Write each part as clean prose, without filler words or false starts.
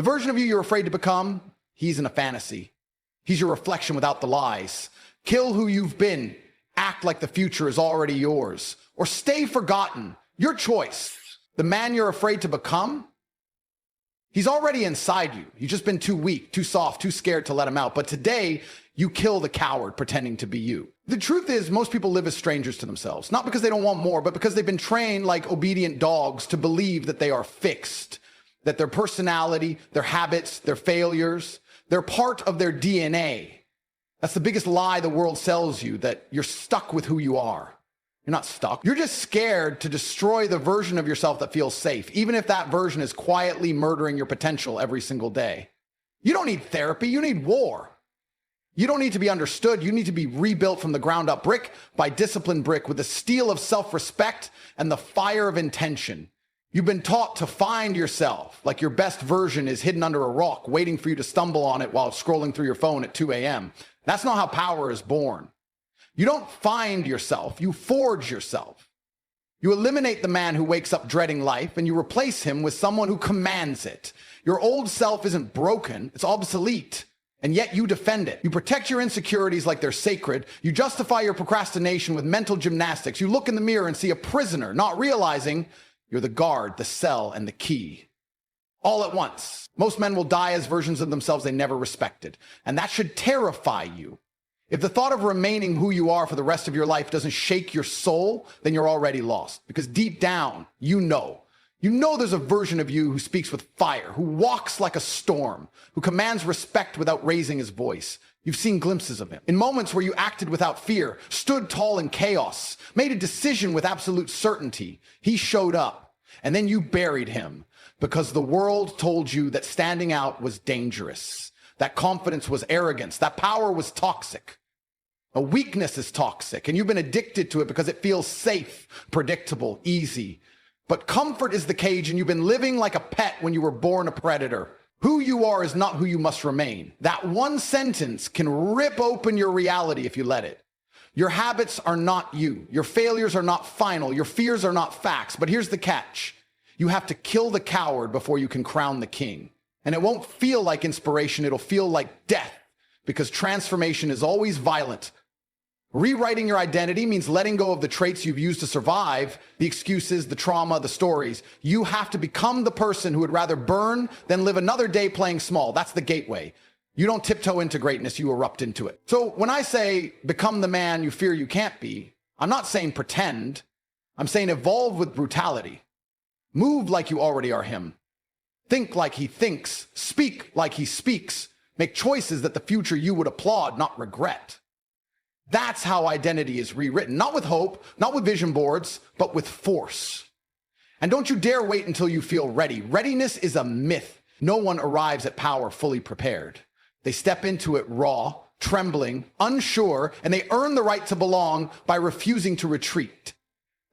The version of you you're afraid to become, he's in a fantasy. He's your reflection without the lies. Kill who you've been. Act like the future is already yours. Or stay forgotten. Your choice. The man you're afraid to become, he's already inside you. You've just been too weak, too soft, too scared to let him out. But today, you kill the coward pretending to be you. The truth is, most people live as strangers to themselves. Not because they don't want more, but because they've been trained like obedient dogs to believe that they are fixed. That their personality, their habits, their failures, they're part of their DNA. That's the biggest lie the world sells you, that you're stuck with who you are. You're not stuck. You're just scared to destroy the version of yourself that feels safe, even if that version is quietly murdering your potential every single day. You don't need therapy. You need war. You don't need to be understood. You need to be rebuilt from the ground up, brick by disciplined brick, with the steel of self-respect and the fire of intention. You've been taught to find yourself like your best version is hidden under a rock, waiting for you to stumble on it while scrolling through your phone at 2 a.m. That's not how power is born. You don't find yourself, you forge yourself. You eliminate the man who wakes up dreading life and you replace him with someone who commands it. Your old self isn't broken, it's obsolete. And yet you defend it. You protect your insecurities like they're sacred. You justify your procrastination with mental gymnastics. You look in the mirror and see a prisoner, not realizing you're the guard, the cell, and the key. All at once. Most men will die as versions of themselves they never respected. And that should terrify you. If the thought of remaining who you are for the rest of your life doesn't shake your soul, then you're already lost. Because deep down, you know there's a version of you who speaks with fire, who walks like a storm, who commands respect without raising his voice. You've seen glimpses of him. In moments where you acted without fear, stood tall in chaos, made a decision with absolute certainty, he showed up. And then you buried him because the world told you that standing out was dangerous, that confidence was arrogance, that power was toxic. A weakness is toxic, and you've been addicted to it because it feels safe, predictable, easy. But comfort is the cage, and you've been living like a pet when you were born a predator. Who you are is not who you must remain. That one sentence can rip open your reality if you let it. Your habits are not you. Your failures are not final. Your fears are not facts. But here's the catch. You have to kill the coward before you can crown the king. And it won't feel like inspiration. It'll feel like death, because transformation is always violent. Rewriting your identity means letting go of the traits you've used to survive, the excuses, the trauma, the stories. You have to become the person who would rather burn than live another day playing small. That's the gateway. You don't tiptoe into greatness, you erupt into it. So when I say become the man you fear you can't be, I'm not saying pretend. I'm saying evolve with brutality. Move like you already are him. Think like he thinks. Speak like he speaks. Make choices that the future you would applaud, not regret. That's how identity is rewritten. Not with hope, not with vision boards, but with force. And don't you dare wait until you feel ready. Readiness is a myth. No one arrives at power fully prepared. They step into it raw, trembling, unsure, and they earn the right to belong by refusing to retreat.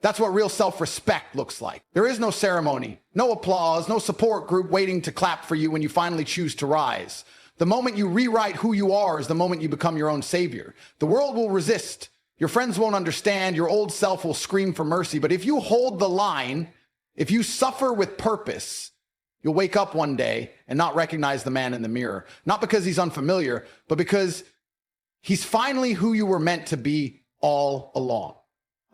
That's what real self-respect looks like. There is no ceremony, no applause, no support group waiting to clap for you when you finally choose to rise. The moment you rewrite who you are is the moment you become your own savior. The world will resist. Your friends won't understand. Your old self will scream for mercy. But if you hold the line, if you suffer with purpose, you'll wake up one day and not recognize the man in the mirror. Not because he's unfamiliar, but because he's finally who you were meant to be all along.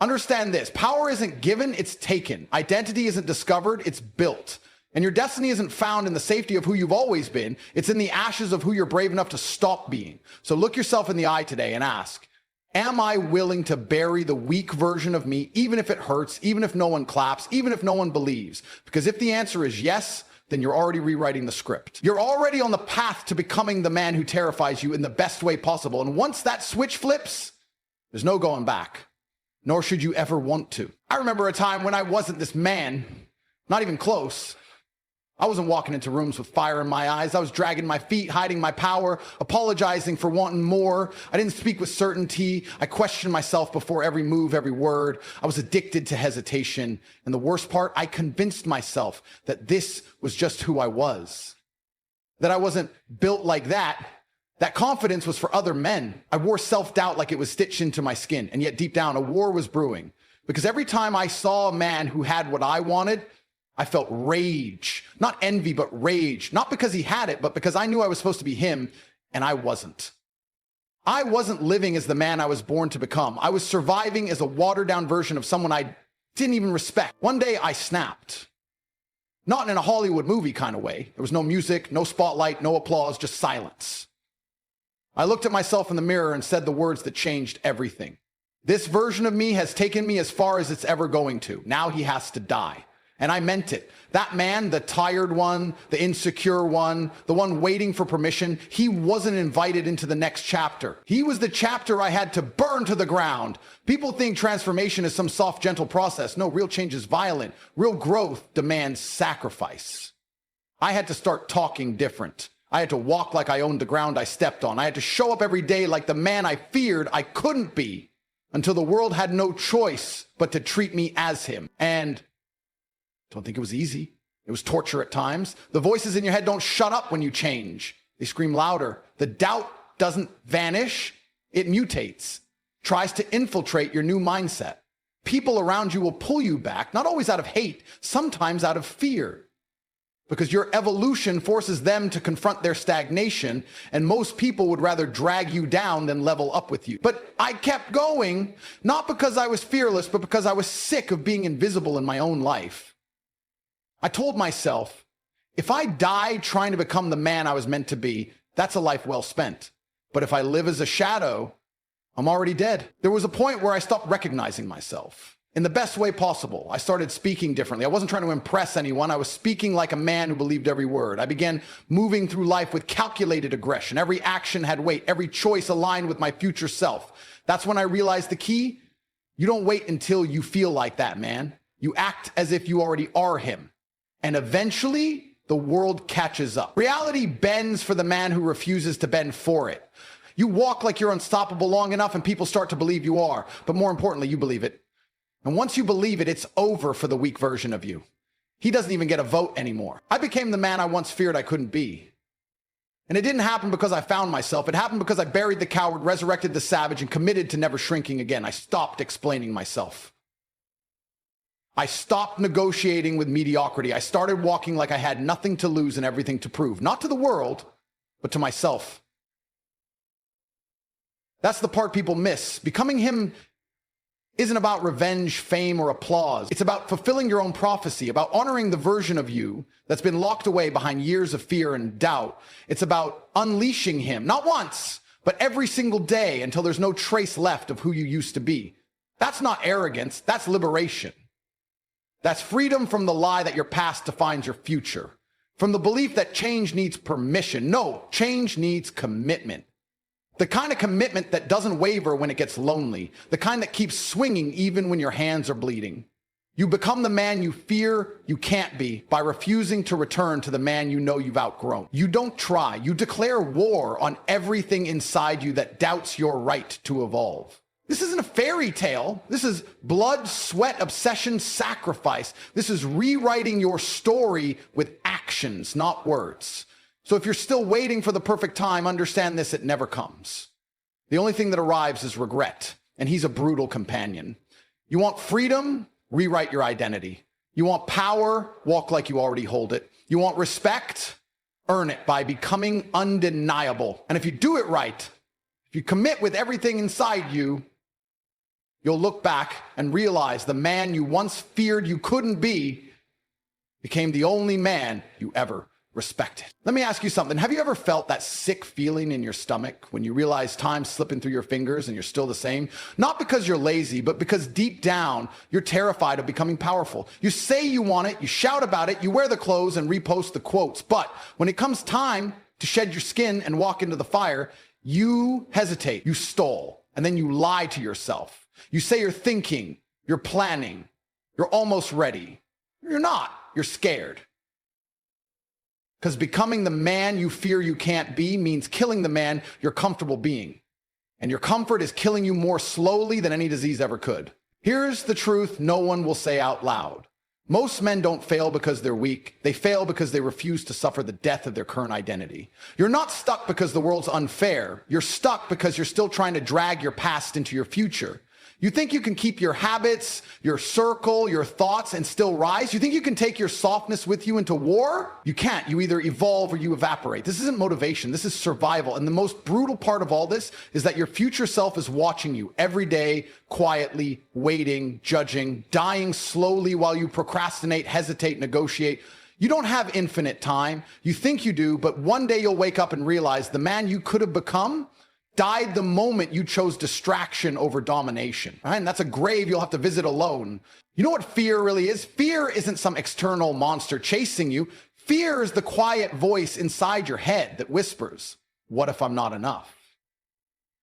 Understand this. Power isn't given, it's taken. Identity isn't discovered, it's built. And your destiny isn't found in the safety of who you've always been. It's in the ashes of who you're brave enough to stop being. So look yourself in the eye today and ask, am I willing to bury the weak version of me, even if it hurts, even if no one claps, even if no one believes? Because if the answer is yes, then you're already rewriting the script. You're already on the path to becoming the man who terrifies you in the best way possible. And once that switch flips, there's no going back, nor should you ever want to. I remember a time when I wasn't this man, not even close. I wasn't walking into rooms with fire in my eyes. I was dragging my feet, hiding my power, apologizing for wanting more. I didn't speak with certainty. I questioned myself before every move, every word. I was addicted to hesitation. And the worst part, I convinced myself that this was just who I was, that I wasn't built like that. That confidence was for other men. I wore self-doubt like it was stitched into my skin. And yet deep down, a war was brewing. Because every time I saw a man who had what I wanted, I felt rage, not envy, but rage, not because he had it, but because I knew I was supposed to be him and I wasn't. I wasn't living as the man I was born to become. I was surviving as a watered down version of someone I didn't even respect. One day I snapped. Not in a Hollywood movie kind of way. There was no music, no spotlight, no applause, just silence. I looked at myself in the mirror and said the words that changed everything. This version of me has taken me as far as it's ever going to. Now he has to die. And I meant it. That man, the tired one, the insecure one, the one waiting for permission, he wasn't invited into the next chapter. He was the chapter I had to burn to the ground. People think transformation is some soft, gentle process. No, real change is violent. Real growth demands sacrifice. I had to start talking different. I had to walk like I owned the ground I stepped on. I had to show up every day like the man I feared I couldn't be until the world had no choice but to treat me as him. And don't think it was easy. It was torture at times. The voices in your head don't shut up when you change. They scream louder. The doubt doesn't vanish. It mutates, tries to infiltrate your new mindset. People around you will pull you back, not always out of hate, sometimes out of fear, because your evolution forces them to confront their stagnation, and most people would rather drag you down than level up with you. But I kept going, not because I was fearless, but because I was sick of being invisible in my own life. I told myself, if I die trying to become the man I was meant to be, that's a life well spent. But if I live as a shadow, I'm already dead. There was a point where I stopped recognizing myself in the best way possible. I started speaking differently. I wasn't trying to impress anyone. I was speaking like a man who believed every word. I began moving through life with calculated aggression. Every action had weight. Every choice aligned with my future self. That's when I realized the key. You don't wait until you feel like that, man. You act as if you already are him. And eventually, the world catches up. Reality bends for the man who refuses to bend for it. You walk like you're unstoppable long enough and people start to believe you are. But more importantly, you believe it. And once you believe it, it's over for the weak version of you. He doesn't even get a vote anymore. I became the man I once feared I couldn't be. And it didn't happen because I found myself. It happened because I buried the coward, resurrected the savage, and committed to never shrinking again. I stopped explaining myself. I stopped negotiating with mediocrity. I started walking like I had nothing to lose and everything to prove. Not to the world, but to myself. That's the part people miss. Becoming him isn't about revenge, fame, or applause. It's about fulfilling your own prophecy, about honoring the version of you that's been locked away behind years of fear and doubt. It's about unleashing him, not once, but every single day until there's no trace left of who you used to be. That's not arrogance, that's liberation. That's freedom from the lie that your past defines your future. From the belief that change needs permission. No, change needs commitment. The kind of commitment that doesn't waver when it gets lonely. The kind that keeps swinging even when your hands are bleeding. You become the man you fear you can't be by refusing to return to the man you know you've outgrown. You don't try. You declare war on everything inside you that doubts your right to evolve. This isn't a fairy tale. This is blood, sweat, obsession, sacrifice. This is rewriting your story with actions, not words. So if you're still waiting for the perfect time, understand this, it never comes. The only thing that arrives is regret, and he's a brutal companion. You want freedom? Rewrite your identity. You want power? Walk like you already hold it. You want respect? Earn it by becoming undeniable. And if you do it right, if you commit with everything inside you, you'll look back and realize the man you once feared you couldn't be became the only man you ever respected. Let me ask you something. Have you ever felt that sick feeling in your stomach when you realize time's slipping through your fingers and you're still the same? Not because you're lazy, but because deep down, you're terrified of becoming powerful. You say you want it, you shout about it, you wear the clothes and repost the quotes. But when it comes time to shed your skin and walk into the fire, you hesitate, you stall, and then you lie to yourself. You say you're thinking, you're planning, you're almost ready. You're not, you're scared. Because becoming the man you fear you can't be means killing the man you're comfortable being. And your comfort is killing you more slowly than any disease ever could. Here's the truth no one will say out loud. Most men don't fail because they're weak. They fail because they refuse to suffer the death of their current identity. You're not stuck because the world's unfair. You're stuck because you're still trying to drag your past into your future. You think you can keep your habits, your circle, your thoughts, and still rise? You think you can take your softness with you into war? You can't. You either evolve or you evaporate. This isn't motivation. This is survival. And the most brutal part of all this is that your future self is watching you every day, quietly, waiting, judging, dying slowly while you procrastinate, hesitate, negotiate. You don't have infinite time. You think you do, but one day you'll wake up and realize the man you could have become died the moment you chose distraction over domination. Right? And that's a grave you'll have to visit alone. You know what fear really is? Fear isn't some external monster chasing you. Fear is the quiet voice inside your head that whispers, what if I'm not enough?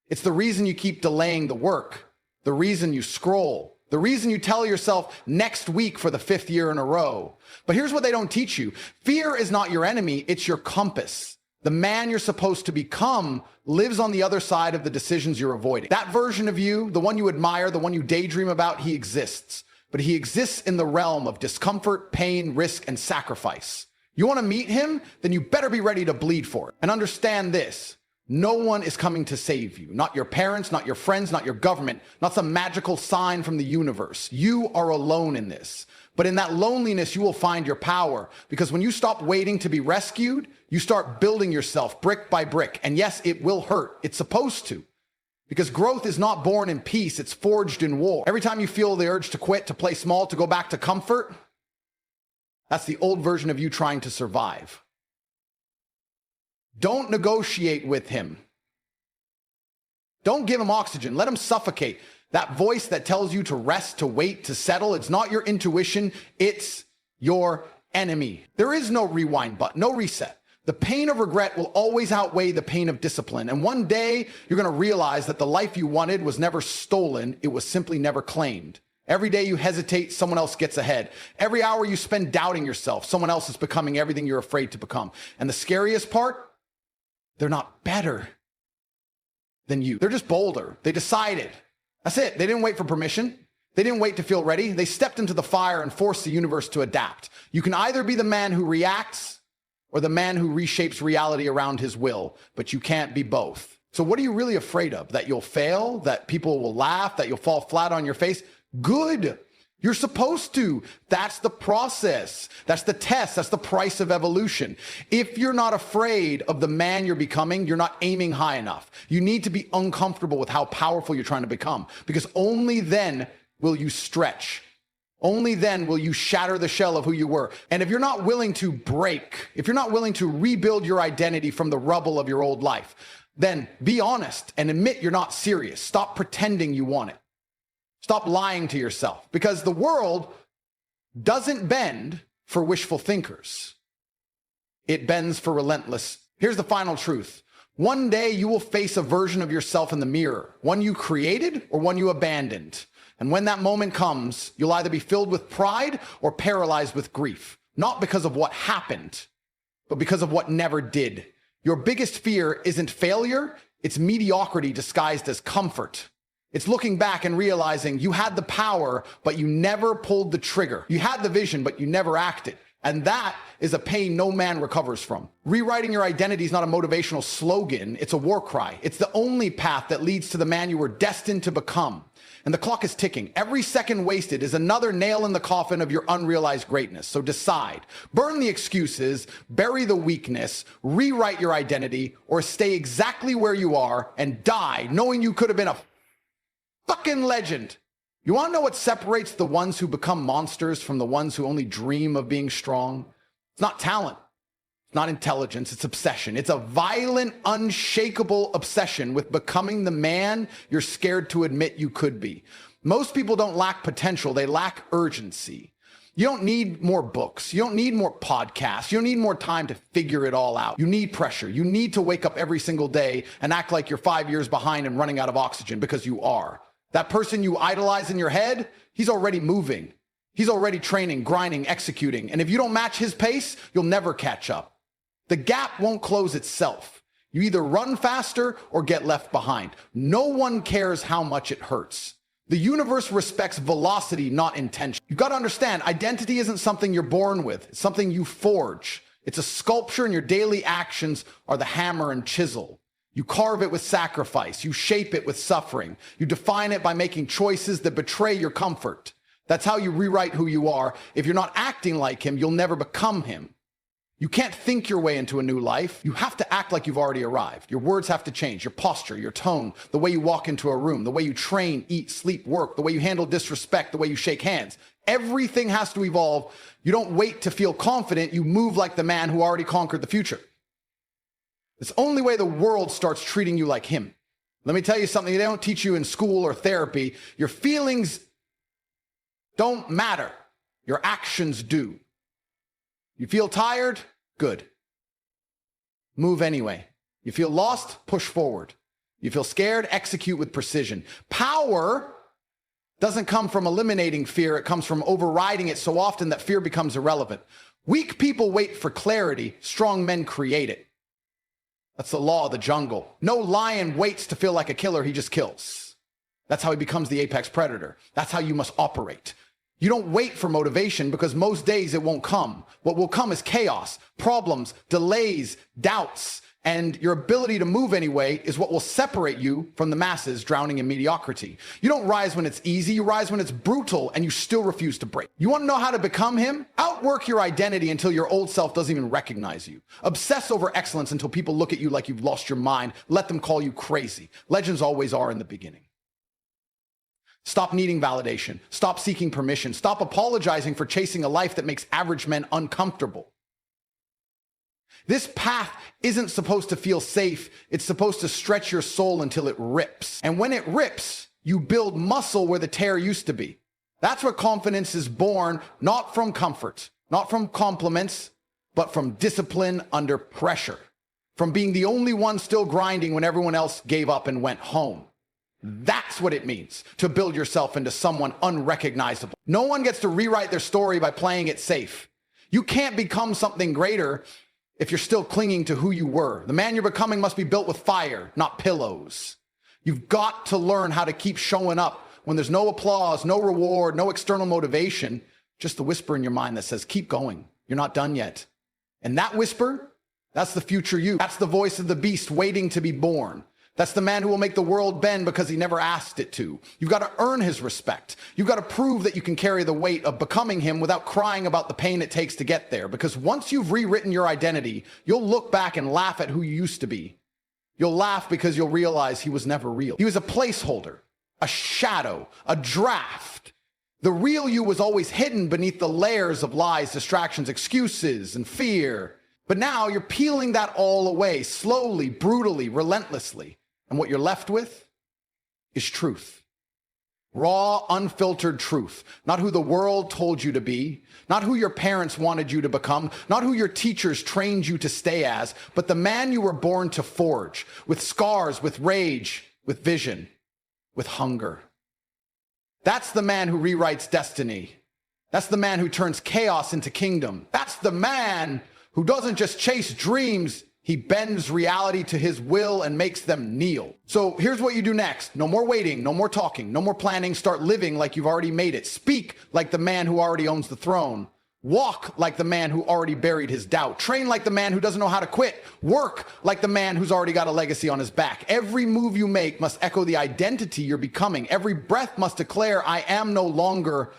It's the reason you keep delaying the work, the reason you scroll, the reason you tell yourself next week for the 5th year in a row. But here's what they don't teach you. Fear is not your enemy, it's your compass. The man you're supposed to become lives on the other side of the decisions you're avoiding. That version of you, the one you admire, the one you daydream about, he exists. But he exists in the realm of discomfort, pain, risk, and sacrifice. You want to meet him? Then you better be ready to bleed for it. And understand this. No one is coming to save you. Not your parents, not your friends, not your government, not some magical sign from the universe. You are alone in this. But in that loneliness, you will find your power. Because when you stop waiting to be rescued, you start building yourself brick by brick. And yes, it will hurt. It's supposed to. Because growth is not born in peace. It's forged in war. Every time you feel the urge to quit, to play small, to go back to comfort, that's the old version of you trying to survive. Don't negotiate with him. Don't give him oxygen. Let him suffocate. That voice that tells you to rest, to wait, to settle, it's not your intuition, it's your enemy. There is no rewind button, no reset. The pain of regret will always outweigh the pain of discipline. And one day, you're going to realize that the life you wanted was never stolen, it was simply never claimed. Every day you hesitate, someone else gets ahead. Every hour you spend doubting yourself, someone else is becoming everything you're afraid to become. And the scariest part, they're not better than you. They're just bolder. They decided. That's it. They didn't wait for permission. They didn't wait to feel ready. They stepped into the fire and forced the universe to adapt. You can either be the man who reacts or the man who reshapes reality around his will, but you can't be both. So what are you really afraid of? That you'll fail? That people will laugh? That you'll fall flat on your face? Good. You're supposed to. That's the process. That's the test. That's the price of evolution. If you're not afraid of the man you're becoming, you're not aiming high enough. You need to be uncomfortable with how powerful you're trying to become, because only then will you stretch. Only then will you shatter the shell of who you were. And if you're not willing to break, if you're not willing to rebuild your identity from the rubble of your old life, then be honest and admit you're not serious. Stop pretending you want it. Stop lying to yourself, because the world doesn't bend for wishful thinkers. It bends for relentless. Here's the final truth. One day you will face a version of yourself in the mirror, one you created or one you abandoned. And when that moment comes, you'll either be filled with pride or paralyzed with grief, not because of what happened, but because of what never did. Your biggest fear isn't failure, it's mediocrity disguised as comfort. It's looking back and realizing you had the power, but you never pulled the trigger. You had the vision, but you never acted. And that is a pain no man recovers from. Rewriting your identity is not a motivational slogan. It's a war cry. It's the only path that leads to the man you were destined to become. And the clock is ticking. Every second wasted is another nail in the coffin of your unrealized greatness. So decide. Burn the excuses, bury the weakness, rewrite your identity, or stay exactly where you are and die knowing you could have been a fucking legend. You want to know what separates the ones who become monsters from the ones who only dream of being strong? It's not talent. It's not intelligence. It's obsession. It's a violent, unshakable obsession with becoming the man you're scared to admit you could be. Most people don't lack potential. They lack urgency. You don't need more books. You don't need more podcasts. You don't need more time to figure it all out. You need pressure. You need to wake up every single day and act like you're 5 years behind and running out of oxygen, because you are. That person you idolize in your head, he's already moving. He's already training, grinding, executing. And if you don't match his pace, you'll never catch up. The gap won't close itself. You either run faster or get left behind. No one cares how much it hurts. The universe respects velocity, not intention. You've got to understand, identity isn't something you're born with. It's something you forge. It's a sculpture, and your daily actions are the hammer and chisel. You carve it with sacrifice. You shape it with suffering. You define it by making choices that betray your comfort. That's how you rewrite who you are. If you're not acting like him, you'll never become him. You can't think your way into a new life. You have to act like you've already arrived. Your words have to change, your posture, your tone, the way you walk into a room, the way you train, eat, sleep, work, the way you handle disrespect, the way you shake hands. Everything has to evolve. You don't wait to feel confident. You move like the man who already conquered the future. It's the only way the world starts treating you like him. Let me tell you something they don't teach you in school or therapy. Your feelings don't matter. Your actions do. You feel tired? Good. Move anyway. You feel lost? Push forward. You feel scared? Execute with precision. Power doesn't come from eliminating fear. It comes from overriding it so often that fear becomes irrelevant. Weak people wait for clarity. Strong men create it. That's the law of the jungle. No lion waits to feel like a killer. He just kills. That's how he becomes the apex predator. That's how you must operate. You don't wait for motivation because most days it won't come. What will come is chaos, problems, delays, doubts, and your ability to move anyway is what will separate you from the masses drowning in mediocrity. You don't rise when it's easy, you rise when it's brutal and you still refuse to break. You want to know how to become him? Outwork your identity until your old self doesn't even recognize you. Obsess over excellence until people look at you like you've lost your mind. Let them call you crazy. Legends always are in the beginning. Stop needing validation. Stop seeking permission. Stop apologizing for chasing a life that makes average men uncomfortable. This path isn't supposed to feel safe. It's supposed to stretch your soul until it rips. And when it rips, you build muscle where the tear used to be. That's where confidence is born, not from comfort, not from compliments, but from discipline under pressure, from being the only one still grinding when everyone else gave up and went home. That's what it means to build yourself into someone unrecognizable. No one gets to rewrite their story by playing it safe. You can't become something greater if you're still clinging to who you were. The man you're becoming must be built with fire, not pillows. You've got to learn how to keep showing up when there's no applause, no reward, no external motivation, just the whisper in your mind that says, keep going. You're not done yet. And that whisper, that's the future you. That's the voice of the beast waiting to be born. That's the man who will make the world bend because he never asked it to. You've got to earn his respect. You've got to prove that you can carry the weight of becoming him without crying about the pain it takes to get there. Because once you've rewritten your identity, you'll look back and laugh at who you used to be. You'll laugh because you'll realize he was never real. He was a placeholder, a shadow, a draft. The real you was always hidden beneath the layers of lies, distractions, excuses, and fear. But now you're peeling that all away, slowly, brutally, relentlessly. And what you're left with is truth. Raw, unfiltered truth. Not who the world told you to be, not who your parents wanted you to become, not who your teachers trained you to stay as, but the man you were born to forge, with scars, with rage, with vision, with hunger. That's the man who rewrites destiny. That's the man who turns chaos into kingdom. That's the man who doesn't just chase dreams, he bends reality to his will and makes them kneel. So here's what you do next. No more waiting, no more talking, no more planning. Start living like you've already made it. Speak like the man who already owns the throne. Walk like the man who already buried his doubt. Train like the man who doesn't know how to quit. Work like the man who's already got a legacy on his back. Every move you make must echo the identity you're becoming. Every breath must declare, I am no longer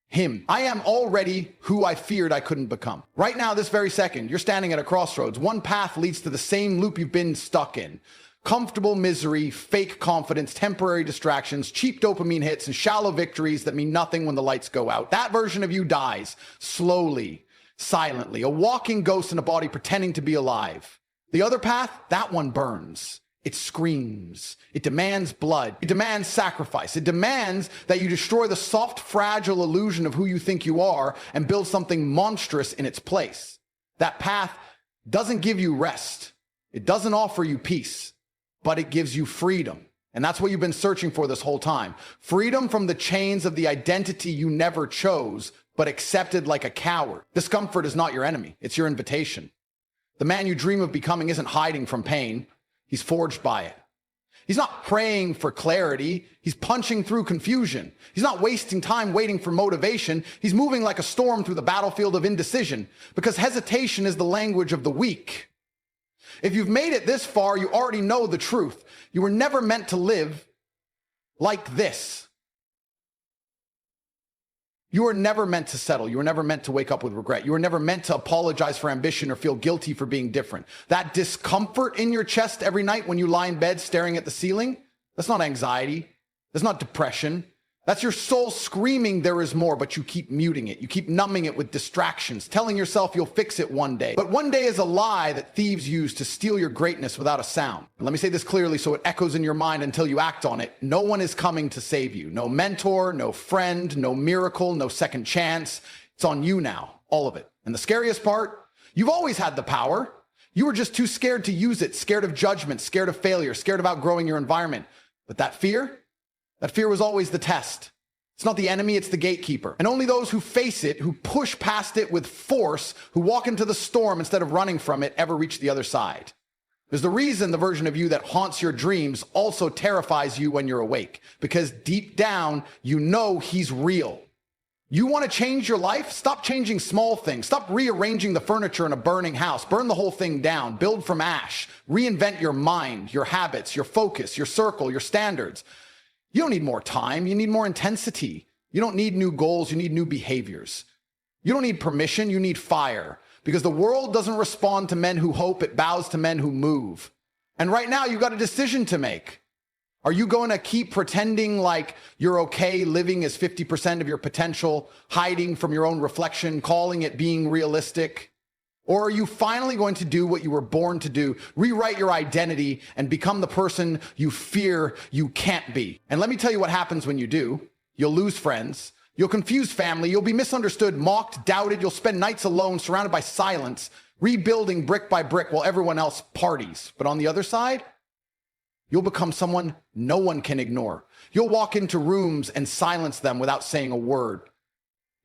him. I am already who I feared I couldn't become. Right now, this very second, you're standing at a crossroads. One path leads to the same loop you've been stuck in. Comfortable misery, fake confidence, temporary distractions, cheap dopamine hits, and shallow victories that mean nothing when the lights go out. That version of you dies, slowly, silently, a walking ghost in a body pretending to be alive. The other path, that one burns. It screams. It demands blood. It demands sacrifice. It demands that you destroy the soft, fragile illusion of who you think you are and build something monstrous in its place. That path doesn't give you rest. It doesn't offer you peace, but it gives you freedom. And that's what you've been searching for this whole time. Freedom from the chains of the identity you never chose, but accepted like a coward. Discomfort is not your enemy. It's your invitation. The man you dream of becoming isn't hiding from pain. He's forged by it. He's not praying for clarity. He's punching through confusion. He's not wasting time waiting for motivation. He's moving like a storm through the battlefield of indecision, because hesitation is the language of the weak. If you've made it this far, you already know the truth. You were never meant to live like this. You were never meant to settle. You were never meant to wake up with regret. You were never meant to apologize for ambition or feel guilty for being different. That discomfort in your chest every night when you lie in bed staring at the ceiling, that's not anxiety. That's not depression. That's your soul screaming there is more, but you keep muting it. You keep numbing it with distractions, telling yourself you'll fix it one day. But one day is a lie that thieves use to steal your greatness without a sound. And let me say this clearly so it echoes in your mind until you act on it. No one is coming to save you. No mentor, no friend, no miracle, no second chance. It's on you now, all of it. And the scariest part, you've always had the power. You were just too scared to use it, scared of judgment, scared of failure, scared of outgrowing your environment. But that fear was always the test. It's not the enemy, it's the gatekeeper. And only those who face it, who push past it with force, who walk into the storm instead of running from it, ever reach the other side. There's the reason the version of you that haunts your dreams also terrifies you when you're awake. Because deep down, you know he's real. You want to change your life? Stop changing small things. Stop rearranging the furniture in a burning house. Burn the whole thing down. Build from ash. Reinvent your mind, your habits, your focus, your circle, your standards. You don't need more time. You need more intensity. You don't need new goals. You need new behaviors. You don't need permission. You need fire. Because the world doesn't respond to men who hope. It bows to men who move. And right now, you've got a decision to make. Are you going to keep pretending like you're okay, living as 50% of your potential, hiding from your own reflection, calling it being realistic? Or are you finally going to do what you were born to do, rewrite your identity and become the person you fear you can't be? And let me tell you what happens when you do. You'll lose friends. You'll confuse family. You'll be misunderstood, mocked, doubted. You'll spend nights alone, surrounded by silence, rebuilding brick by brick while everyone else parties. But on the other side, you'll become someone no one can ignore. You'll walk into rooms and silence them without saying a word.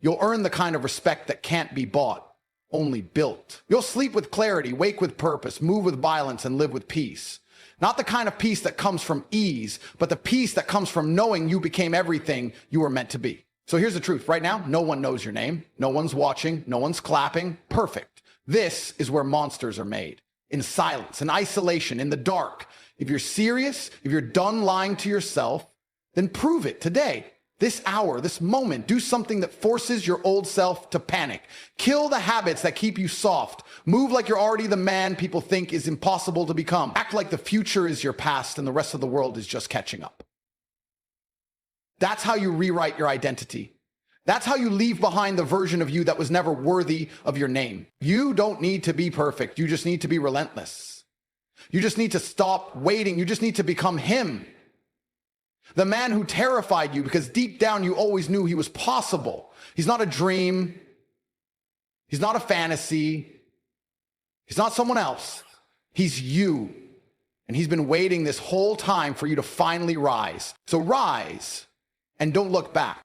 You'll earn the kind of respect that can't be bought, only built. You'll sleep with clarity, wake with purpose, move with violence, and live with peace. Not the kind of peace that comes from ease, but the peace that comes from knowing you became everything you were meant to be. So here's the truth. Right now, no one knows your name. No one's watching. No one's clapping. Perfect. This is where monsters are made. In silence, in isolation, in the dark. If you're serious, if you're done lying to yourself, then prove it today. This hour, this moment, do something that forces your old self to panic. Kill the habits that keep you soft. Move like you're already the man people think is impossible to become. Act like the future is your past and the rest of the world is just catching up. That's how you rewrite your identity. That's how you leave behind the version of you that was never worthy of your name. You don't need to be perfect. You just need to be relentless. You just need to stop waiting. You just need to become him. The man who terrified you because deep down you always knew he was possible. He's not a dream. He's not a fantasy. He's not someone else. He's you. And he's been waiting this whole time for you to finally rise. So rise and don't look back.